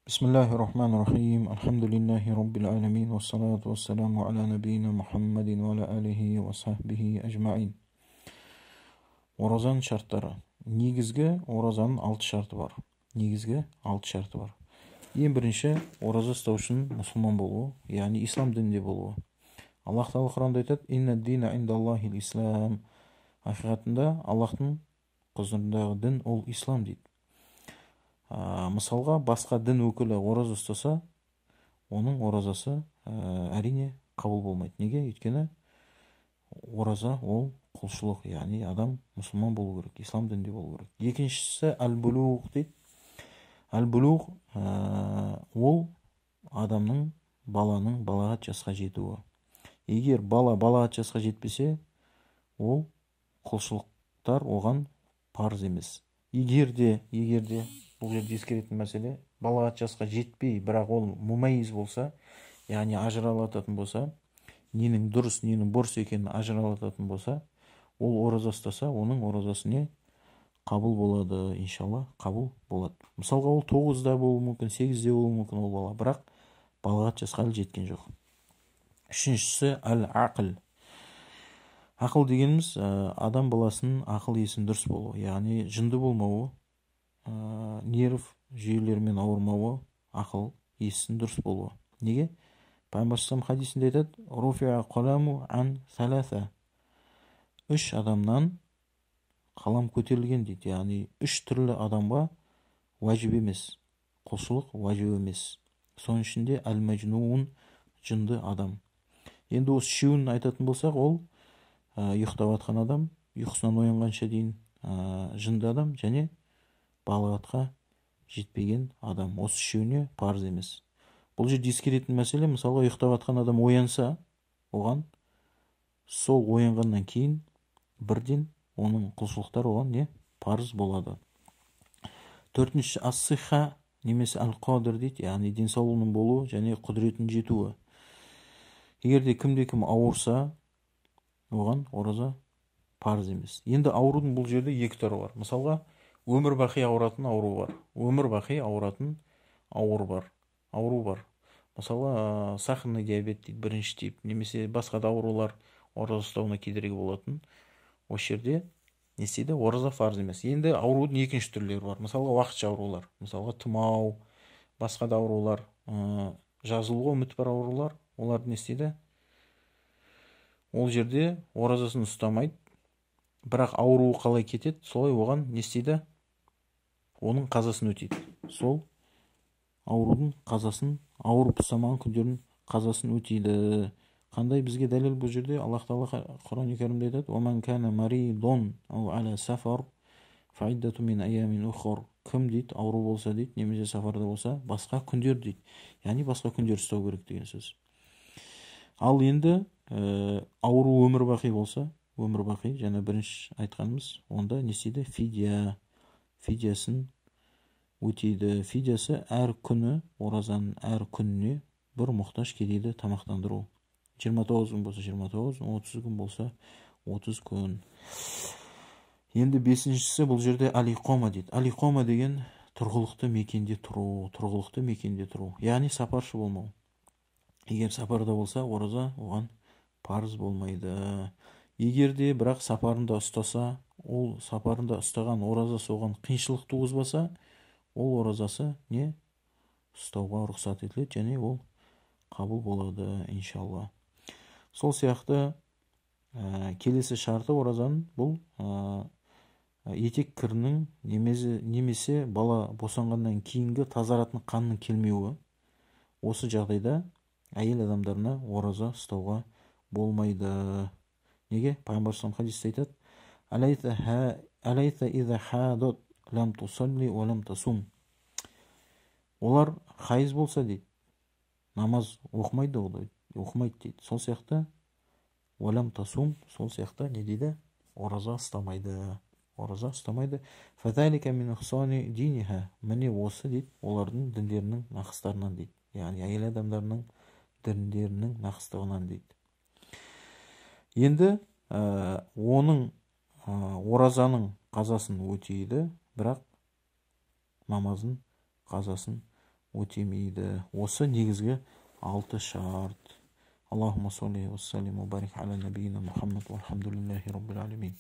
Bismillahirrahmanirrahim. Alhamdulillahi Rabbil alamin. Wassalatu wassalamu ala nabiyina Muhammadin wa ala alihi wa sahbihi ajma'in. Оразаның шарттары. Негізгі оразаның 6 шарты бар. Ең бірінші, ораза ұстау үшін мұсылман болуы, яғни ислам дінінде болуы. Аллах Тағала Құранда айтады: "Инна дина индаллахил ислам." Ақиқатында Аллахтың құзырындағы дін ол ислам дейді. Мысалға, басқа дін өкілі ораза ұстаса, оның оразасы әрине қабыл болмайды. Неге? Өйткені ораза ол құлшылық, яғни адам мұсылман болу керек, ислам дінде болу керек. Екіншісі әл-булуғ дейді. Әл-булуғ ол адамның, баланың балағат жасқа жетуі. Егер бала балағат жасқа жетпесе, ол құлшылықтар оған парыз емес. Егер де бұл жерде ескеретін мәселе, балағат жасқа жетпей, бірақ ол мумайиз болса, яғни ажыралататын болса, ненің дұрыс, ненің бұрыс екенін ажыралататын болса, ол ораза ұстаса, оның оразасы не? Қабыл болады, иншалла, қабыл болады. Мысалға, ол 9-да болуы мүмкін, 8-де болуы мүмкін ол бала, бірақ балағат жасқа әлі жеткен жоқ. Үшіншісі әл-ақыл. Ақыл дегеніміз адам баласының ақыл есін дұрыс болуы, яғни жынды болмауы, нерв жүйелерімен ауырмауы, ақыл есін дұрыс болуы. Неге? Пайғамбар хадисінде айтады: "Руфиа қаламу ан саласа." 3 адамнан қалам көтерілген дейді. Яғни 3 түрлі адамға уәжіп емес, құлшылық уәжіп емес. Соның ішінде әл-мәжнун, жынды адам. Енді осы үшеуін айтатын болсақ, ол ұйықтап жатқан адам, ұйқысынан оянғанша дейін жынды адам, және балағатқа жетпеген адам. Осы үшеуіне парыз емес. Бұл жерде ескеретін мәселе, мысалға, ұйықтап жатқан адам оянса, оған сол оянғаннан кейін бірден оның құлшылықтар оған не? Парыз болады. Төртінші ас-сиха немесе әл-қадыр дейді, яғни денсаулығының болуы және құдіретінің жетуі. Егер де кім ауырса, оған ораза парыз емес. Енді аурудың бұл жерде 2 түрі бар. Мысалға, өмір бақи ауыратын ауру бар. Өмір бақи ауыратын ауру бар. Мысалы, сахарный диабет дейді, 1-ші тип, немесе басқа да аурулар ораза ұстауына кедергі болатын. Осы жерде не істейді? Ораза парыз емес. Енді аурудың 2-ші түрлері бар. Мысалға, уақытша аурулар. Мысалға, тұмау, басқа да аурулар, жазылуға үміт бар аурулар. Олар не істейді? Ол жерде оразасын ұстамайды. Бірақ ауруы қалай кетеді, солай оған не істейді? Оның қазасын өтейді. Сол аурудың қазасын, ауырып ұстамаған күндердің қазасын өтейді. Қандай бізге дәлел бұл жерде? Аллах Тағала Құран-ы Кәрімде айтады: "Уаман кана маридон ау аля сафар фаиддату мин аямин ухар." Кім дейді, ауру болса дейді, немесе сафарда болса, басқа күндер дейді. Яғни басқа күндер ұстау керек деген сөз. Ал енді ауру өмір бақи болса, өмір бақи, және бірінші айтқанымыз, онда не істейді? Фидиясын өтейді. Фидиясы әр күні, оразаның әр күніне бір мұқтаж кедейді тамақтандыру. 29 күн болса 29, 30 күн болса 30 күн. Енді 5-шісі бұл жерде алиқома дейді. Алиқома деген тұрғылықты мекенде тұру. Яғни сапаршы болмау. Егер сапарда болса, ораза оған парыз болмайды. Егер де бірақ сапарында ұстаса, ол сапарында ұстаған оразасы оған қиыншылық туғызбаса, ол оразасы не? Ұстауға рұқсат етіледі, және ол қабыл болады, иншалла. Сол сияқты келесі шарты оразаның бұл етек кірінің немесе бала босанғаннан кейінгі тазаратын қанның келмеуі. Осы жағдайда әйел адамдарына ораза ұстауға болмайды. Неге? Пайғамбар хадисте айтады: "Алайта иза хадат лам тусалли ва лам тасум." Олар хайыз болса дейді, намаз оқымайды дейді. Сол сияқты уалам тасум, сол сияқты не дейді? Ораза ұстамайды. Фазалика мин хусани диниха. Міне осы дейді, олардың діндерінің нақыстарынан дейді. Яғни әйел адамдарының діндерінің нақыстығынан дейді. Енді оның оразаның қазасын өтейді, бірақ намазын қазасын өтемейді. Осы негізгі 6 шарт. Аллахумма салли ва саллим ва барик аля набийина Мухаммад вальхамдулиллахи раббил алямин.